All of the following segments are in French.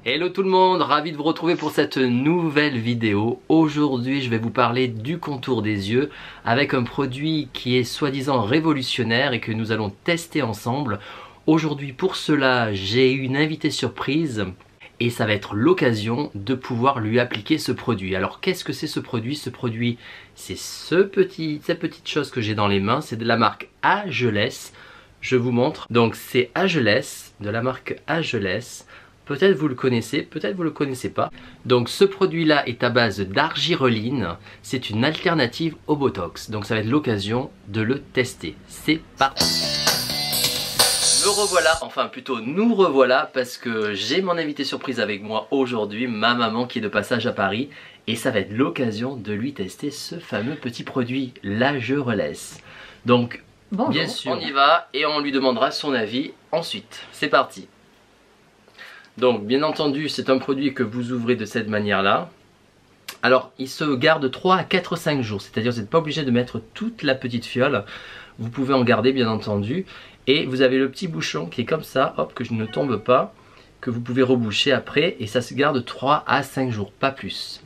Hello tout le monde, ravi de vous retrouver pour cette nouvelle vidéo. Aujourd'hui je vais vous parler du contour des yeux avec un produit qui est soi-disant révolutionnaire et que nous allons tester ensemble. Aujourd'hui pour cela j'ai une invitée surprise et ça va être l'occasion de pouvoir lui appliquer ce produit. Alors qu'est-ce que c'est ce produit? Ce produit c'est cette petite chose que j'ai dans les mains, c'est de la marque Ageless. Je vous montre, donc c'est Ageless, de la marque Ageless. Peut-être vous le connaissez, peut-être vous ne le connaissez pas. Donc ce produit-là est à base d'argireline. C'est une alternative au Botox. Donc ça va être l'occasion de le tester. C'est parti. Me revoilà, enfin plutôt nous revoilà parce que j'ai mon invité surprise avec moi aujourd'hui, ma maman qui est de passage à Paris. Et ça va être l'occasion de lui tester ce fameux petit produit, l'Ageless. Donc bonjour. Bien sûr, on y va et on lui demandera son avis ensuite. C'est parti. Donc bien entendu c'est un produit que vous ouvrez de cette manière là. Alors il se garde 3 à 4, 5 jours, c'est-à-dire vous n'êtes pas obligé de mettre toute la petite fiole. Vous pouvez en garder bien entendu. Et vous avez le petit bouchon qui est comme ça, hop, que je ne tombe pas, que vous pouvez reboucher après et ça se garde 3 à 5 jours, pas plus.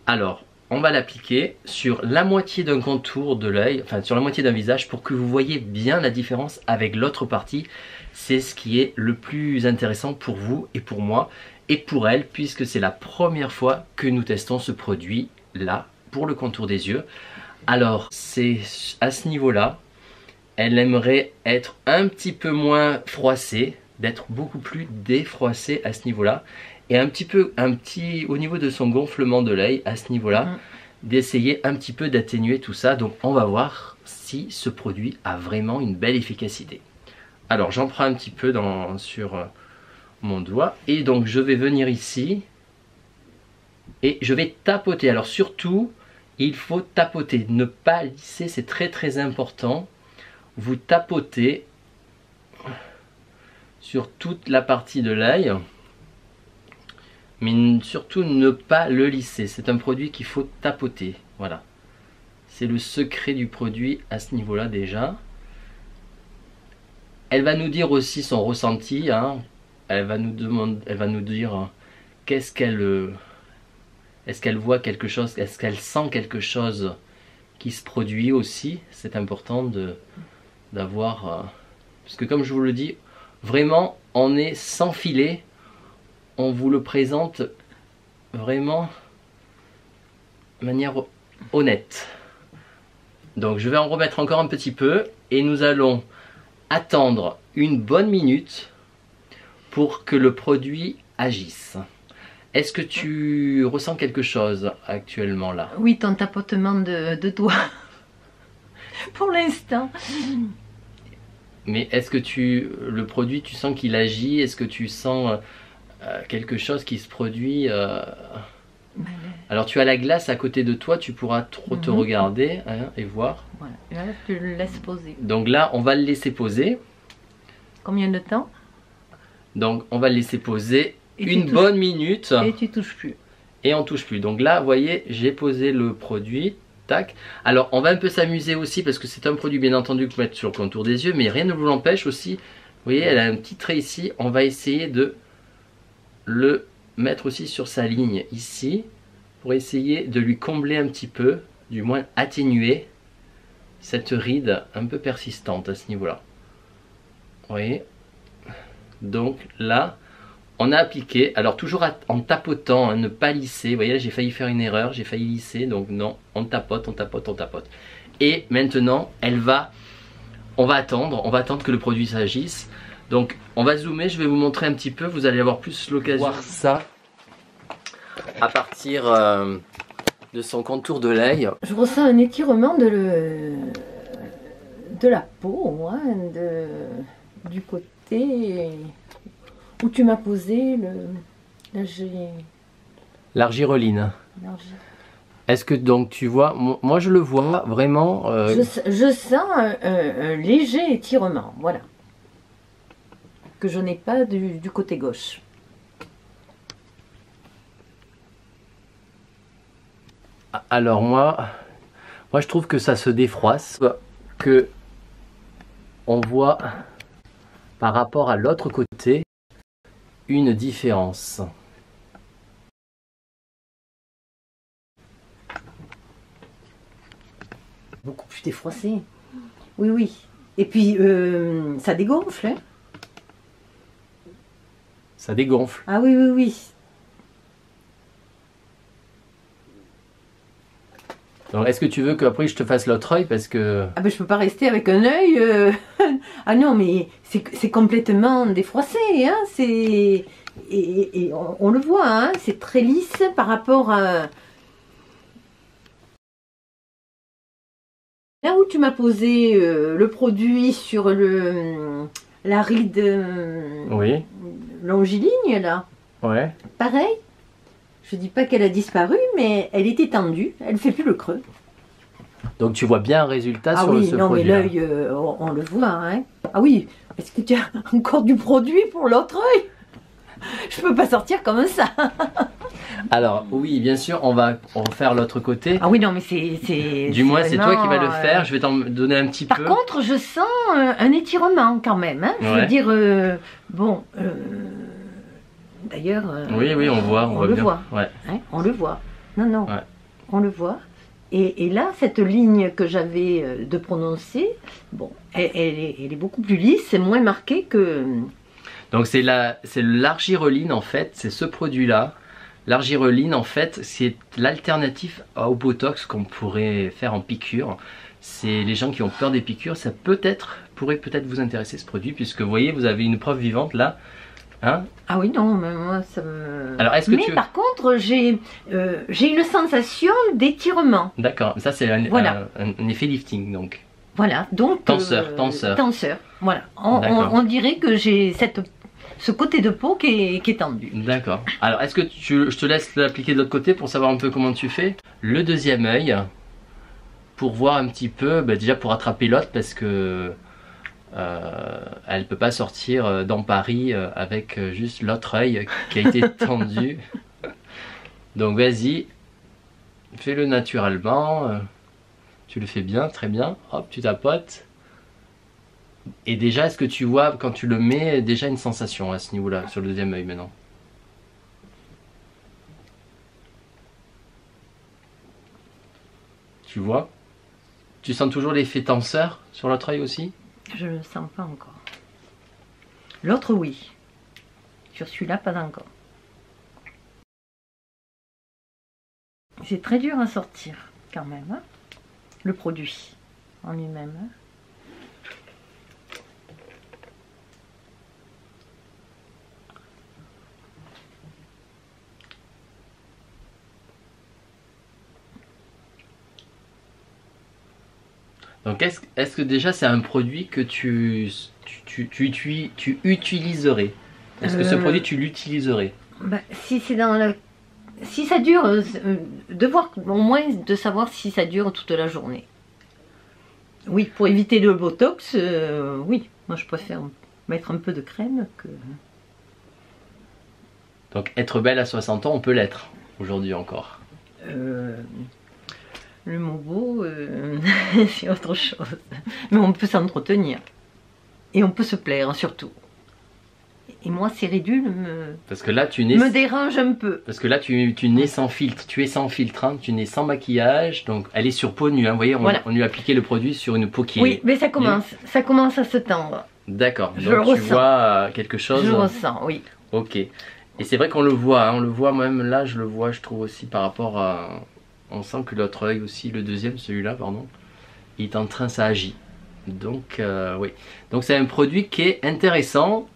Alors on va l'appliquer sur la moitié d'un contour de l'œil, enfin sur la moitié d'un visage pour que vous voyez bien la différence avec l'autre partie. C'est ce qui est le plus intéressant pour vous et pour moi et pour elle puisque c'est la première fois que nous testons ce produit là pour le contour des yeux. Alors c'est à ce niveau là, elle aimerait être un petit peu moins froissée, d'être beaucoup plus défroissée à ce niveau là et au niveau de son gonflement de l'œil à ce niveau là, d'essayer un petit peu d'atténuer tout ça. Donc on va voir si ce produit a vraiment une belle efficacité. Alors j'en prends un petit peu sur mon doigt et donc je vais venir ici et je vais tapoter. Alors surtout il faut tapoter, ne pas lisser, c'est très très important. Vous tapotez sur toute la partie de l'œil, mais surtout ne pas le lisser. C'est un produit qu'il faut tapoter, voilà. C'est le secret du produit à ce niveau-là déjà. Elle va nous dire aussi son ressenti, hein. Elle va nous dire qu'est-ce qu'elle, est-ce qu'elle voit quelque chose, est-ce qu'elle sent quelque chose qui se produit aussi. C'est important d'avoir, parce que comme je vous le dis, vraiment on est sans filet, on vous le présente vraiment de manière honnête. Donc je vais en remettre encore un petit peu et nous allons attendre une bonne minute pour que le produit agisse. Est-ce que tu ressens quelque chose actuellement là? Oui, ton tapotement de doigts pour l'instant. Mais est-ce que le produit, tu sens qu'il agit? Est-ce que tu sens quelque chose qui se produit Alors tu as la glace à côté de toi, tu pourras te regarder hein, et voir. Voilà, et là tu le laisses poser. Donc là on va le laisser poser. Combien de temps? Donc on va le laisser poser une bonne minute. Et tu touches plus. Et on touche plus. Donc là vous voyez j'ai posé le produit. Tac. Alors on va un peu s'amuser aussi parce que c'est un produit bien entendu que vous mettez sur le contour des yeux, mais rien ne vous l'empêche aussi. Vous voyez elle a un petit trait ici. On va essayer de le mettre aussi sur sa ligne ici pour essayer de lui combler un petit peu, du moins atténuer cette ride un peu persistante à ce niveau là. Vous voyez, donc là on a appliqué, alors toujours en tapotant, hein, ne pas lisser. Vous voyez là j'ai failli faire une erreur, j'ai failli lisser, donc non, on tapote, on tapote, on tapote. Et maintenant on va attendre que le produit s'agisse. Donc on va zoomer, je vais vous montrer un petit peu, vous allez avoir plus l'occasion de voir ça à partir de son contour de l'œil. Je ressens un étirement de la peau, hein, du côté où tu m'as posé l'argireline. Est-ce que donc tu vois, moi je le vois vraiment. Je sens un léger étirement, voilà. Que je n'ai pas du côté gauche. Alors moi je trouve que ça se défroisse, que on voit par rapport à l'autre côté une différence. Beaucoup plus défroissé. Oui, oui. Et puis, ça dégonfle, hein. Ça dégonfle. Ah oui, oui, oui. Donc, est-ce que tu veux qu'après je te fasse l'autre œil parce que... Ah ben je peux pas rester avec un œil. Ah non, mais c'est complètement défroissé, hein. Et on le voit, hein. C'est très lisse par rapport à... Là où tu m'as posé le produit sur la ride Oui. longiligne, là. Ouais. Pareil. Je dis pas qu'elle a disparu, mais elle était tendue. Elle fait plus le creux. Donc tu vois bien un résultat Ah sur oui, ce non, mais produit-là. l'œil, on le voit, hein. Ah oui, est-ce que tu as encore du produit pour l'autre œil? Je peux pas sortir comme ça. Alors oui, bien sûr, on va faire l'autre côté. Ah oui, non, mais c'est... Du moins, c'est toi qui vas le vraiment, faire. Je vais t'en donner un petit Par peu. contre, je sens un étirement quand même, hein. Je Ouais. veux dire, bon... D'ailleurs, Oui, oui, on voit. on le bien. voit. Ouais. Hein, on le voit. Non, non, Ouais. on le voit. Et là, cette ligne que j'avais de prononcer, bon, elle est beaucoup plus lisse, c'est moins marqué que... Donc c'est l'argireline en fait, c'est ce produit-là. L'argireline en fait, c'est l'alternative au Botox qu'on pourrait faire en piqûre. C'est les gens qui ont peur des piqûres, ça pourrait peut-être vous intéresser ce produit puisque vous voyez, vous avez une preuve vivante là. Hein? Ah oui, non, mais moi, ça me... Alors, est-ce que mais par contre, j'ai une sensation d'étirement. D'accord, ça c'est Voilà. un effet lifting donc. Voilà, donc... Tenseur. Tenseur, voilà. On dirait que j'ai ce côté de peau qui est tendu. D'accord. Alors, est-ce que je te laisse l'appliquer de l'autre côté pour savoir un peu comment tu fais? Le deuxième œil, pour voir un petit peu, déjà pour attraper l'autre parce que elle peut pas sortir dans Paris avec juste l'autre œil qui a été tendu. Donc vas-y, fais-le naturellement. Tu le fais bien, très bien. Hop, tu tapotes. Et déjà, est-ce que tu vois, quand tu le mets, déjà une sensation à ce niveau-là, sur le deuxième œil maintenant? Tu vois? Tu sens toujours l'effet tenseur sur l'autre œil aussi? Je ne le sens pas encore. L'autre, oui. Sur celui-là, pas encore. C'est très dur à sortir, quand même, hein, le produit en lui-même. Hein. Donc est-ce que déjà c'est un produit que tu utiliserais? Est-ce que ce produit tu l'utiliserais? Bah, si c'est dans la... Si ça dure, de voir au moins de savoir si ça dure toute la journée. Oui, pour éviter le botox, oui, moi je préfère mettre un peu de crème que... Donc être belle à 60 ans, on peut l'être aujourd'hui encore. Le mot beau, c'est autre chose. Mais on peut s'entretenir. Et on peut se plaire, surtout. Et moi, ces ridules Parce que là, tu nais... me dérangent un peu. Parce que là, tu nais sans filtre. Tu es sans filtre, hein. Tu nais sans maquillage. Donc, elle est sur peau nue. Hein. Vous voyez, Voilà. on lui a appliqué le produit sur une peau qui est... Oui, mais ça commence à se tendre. D'accord. Je Donc, le tu ressens. vois quelque chose... Je ressens, oui. Ok. Et c'est vrai qu'on le voit. Hein. On le voit même là, je le vois, je trouve aussi par rapport à... On sent que l'autre œil aussi, le deuxième, celui-là, pardon, il est en train, ça agit. Donc, oui. Donc, c'est un produit qui est intéressant.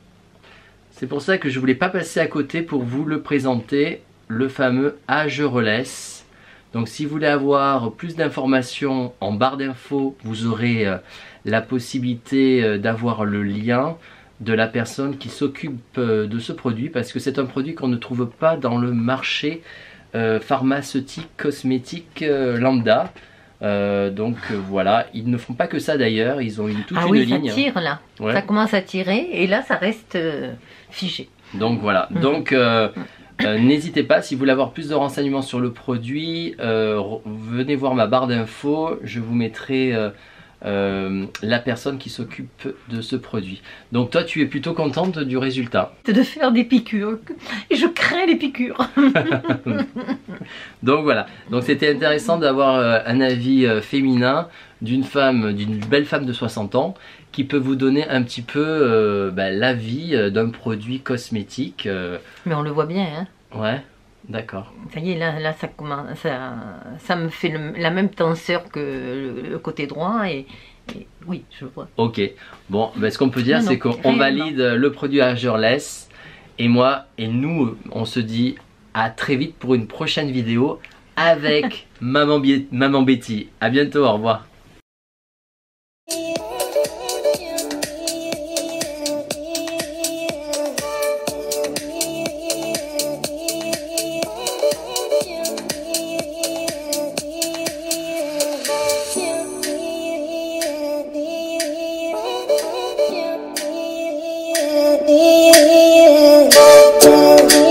C'est pour ça que je voulais pas passer à côté pour vous le présenter, le fameux Agereless. Donc si vous voulez avoir plus d'informations, en barre d'infos, vous aurez la possibilité d'avoir le lien de la personne qui s'occupe de ce produit, parce que c'est un produit qu'on ne trouve pas dans le marché pharmaceutique, cosmétique lambda. Voilà, ils ne font pas que ça d'ailleurs, ils ont toute une ligne. Ça tire là, Ouais. ça commence à tirer et là ça reste figé. Donc voilà, donc n'hésitez pas, si vous voulez avoir plus de renseignements sur le produit, venez voir ma barre d'infos, je vous mettrai la personne qui s'occupe de ce produit. Donc toi tu es plutôt contente du résultat. De faire des piqûres, et je crains les piqûres. Donc voilà, donc c'était intéressant d'avoir un avis féminin. d'une femme, d'une belle femme de 60 ans qui peut vous donner un petit peu l'avis d'un produit cosmétique. Mais on le voit bien, hein. Ouais, d'accord. Ça y est, là ça commence, ça me fait la même tenseur que le côté droit et oui, je vois. Ok, bon, ce qu'on peut dire, Non, c'est qu'on valide le produit Ageless. Et moi et nous, on se dit à très vite pour une prochaine vidéo avec Maman Betty. À bientôt, au revoir. Yeah.